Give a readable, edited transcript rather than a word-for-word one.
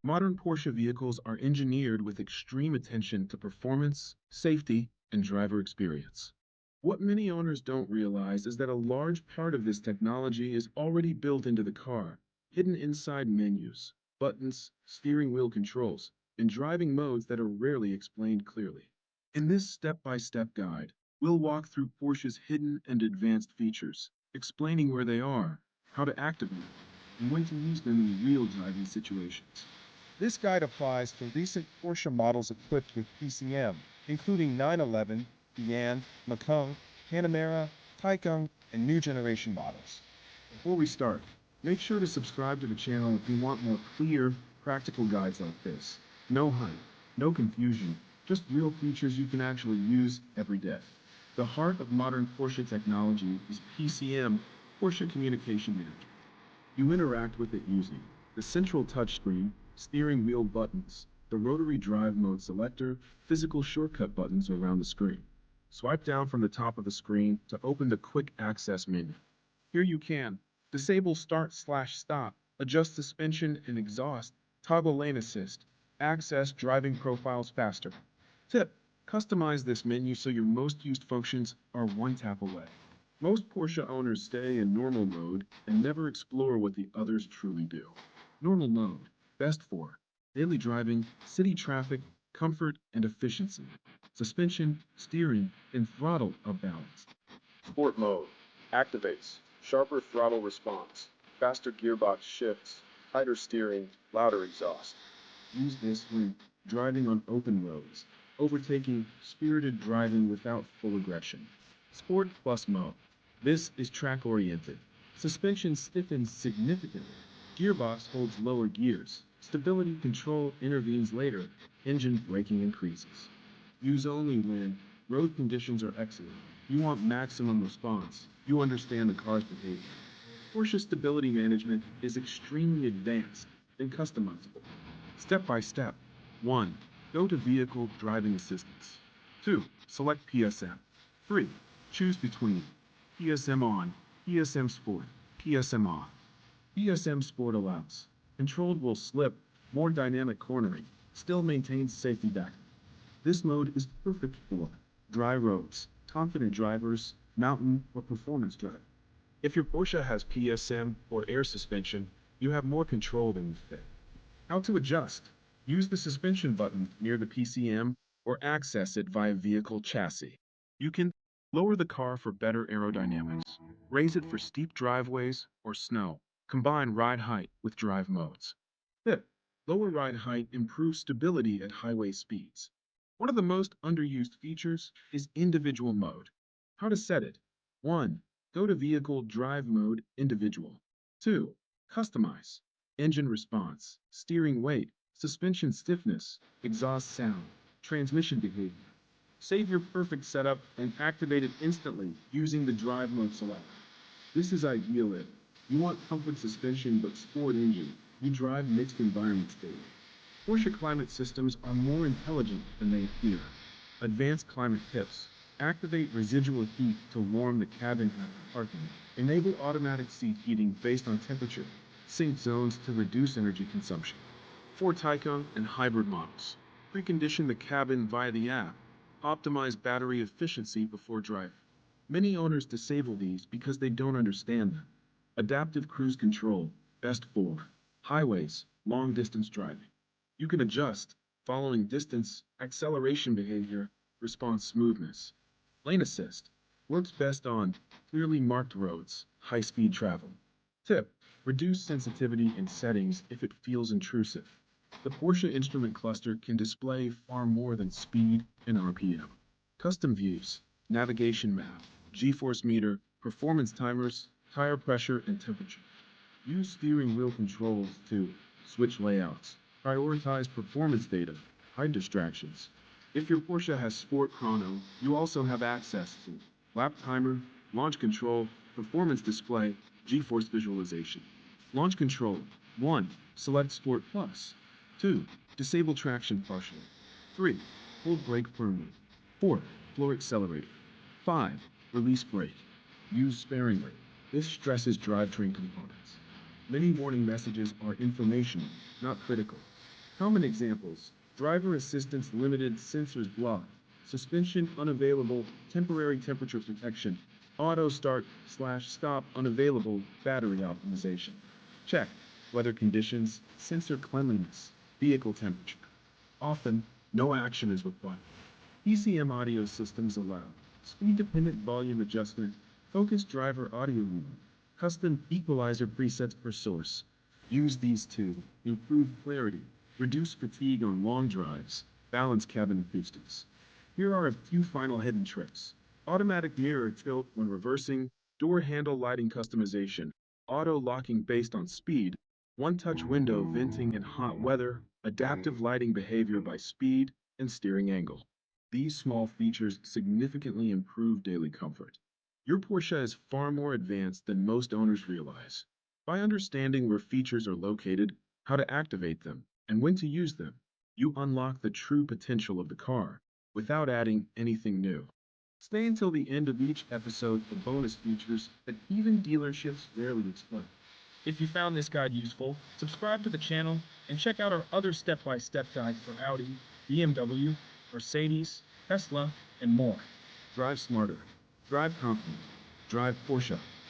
Modern Porsche vehicles are engineered with extreme attention to performance, safety, and driver experience. What many owners don't realize is that a large part of this technology is already built into the car, hidden inside menus, buttons, steering wheel controls, and driving modes that are rarely explained clearly. In this step-by-step guide, we'll walk through Porsche's hidden and advanced features, explaining where they are, how to activate them, and when to use them in real driving situations. This guide applies to recent Porsche models equipped with PCM, including 911, Cayenne, Macan, Panamera, Taycan, and new generation models. Before we start, make sure to subscribe to the channel if you want more clear, practical guides like this. No hype, no confusion, just real features you can actually use every day. The heart of modern Porsche technology is PCM, Porsche Communication Management. You interact with it using the central touchscreen, steering wheel buttons, the rotary drive mode selector, physical shortcut buttons around the screen. Swipe down from the top of the screen to open the quick access menu. Here you can disable start/stop, adjust suspension and exhaust, toggle lane assist, access driving profiles faster. Tip: customize this menu so your most used functions are one tap away. Most Porsche owners stay in normal mode and never explore what the others truly do. Normal mode, best for daily driving, city traffic, comfort, and efficiency. Suspension, steering, and throttle are balanced. Sport mode activates sharper throttle response, faster gearbox shifts, tighter steering, louder exhaust. Use this when driving on open roads, overtaking, spirited driving without full aggression. Sport Plus mode. This is track oriented. Suspension stiffens significantly. Gearbox holds lower gears. Stability control intervenes later. Engine braking increases. Use only when road conditions are excellent. You want maximum response. You understand the car's behavior. Porsche stability management is extremely advanced and customizable. Step by step. 1. Go to Vehicle Driving Assistance. 2. Select PSM. 3. Choose between PSM on, PSM Sport, PSM off. PSM Sport allows controlled will slip, more dynamic cornering, still maintains safety back. This mode is perfect for dry roads, confident drivers, mountain, or performance driving. If your Porsche has PSM or air suspension, you have more control than you think. How to adjust. Use the suspension button near the PCM or access it via vehicle chassis. You can lower the car for better aerodynamics, raise it for steep driveways or snow, combine ride height with drive modes. Fifth, lower ride height improves stability at highway speeds. One of the most underused features is individual mode. How to set it. 1. Go to Vehicle Drive Mode Individual. 2. Customize. Engine response, steering weight, suspension stiffness, exhaust sound, transmission behavior. Save your perfect setup and activate it instantly using the drive mode selector. This is ideal if you want comfort suspension but sport engine. You drive mixed environments daily. Porsche climate systems are more intelligent than they appear. Advanced climate tips. Activate residual heat to warm the cabin after parking. Enable automatic seat heating based on temperature. Sync zones to reduce energy consumption. For Taycan and hybrid models, precondition the cabin via the app. Optimize battery efficiency before driving. Many owners disable these because they don't understand them. Adaptive cruise control, best for highways, long distance driving. You can adjust following distance, acceleration behavior, response smoothness. Lane assist works best on clearly marked roads, high speed travel. Tip: reduce sensitivity in settings if it feels intrusive. The Porsche instrument cluster can display far more than speed and RPM. Custom views, navigation map, G-force meter, performance timers, tire pressure and temperature. Use steering wheel controls to switch layouts. Prioritize performance data. Hide distractions. If your Porsche has Sport Chrono, you also have access to lap timer, launch control, performance display, G-force visualization. Launch control. 1. Select Sport Plus. 2. Disable traction partially. 3. Hold brake firmly. 4. Floor accelerator. 5. Release brake. Use sparingly. This stresses drivetrain components. Many warning messages are informational, not critical. Common examples: driver assistance limited, sensors blocked, suspension unavailable, temporary temperature protection, auto start slash stop unavailable, battery optimization. Check. Weather conditions, sensor cleanliness, vehicle temperature. Often, no action is required. PCM audio systems allow speed-dependent volume adjustment, focused driver audio room, custom equalizer presets per source. Use these to improve clarity, reduce fatigue on long drives, balance cabin acoustics. Here are a few final hidden tricks. Automatic mirror tilt when reversing, door handle lighting customization, auto locking based on speed, one-touch window venting in hot weather, adaptive lighting behavior by speed and steering angle. These small features significantly improve daily comfort. Your Porsche is far more advanced than most owners realize. By understanding where features are located, how to activate them, and when to use them, you unlock the true potential of the car without adding anything new. Stay until the end of each episode for bonus features that even dealerships rarely explain. If you found this guide useful, subscribe to the channel and check out our other step-by-step guides for Audi, BMW, Mercedes, Tesla, and more. Drive smarter. Drive confident. Drive Porsche.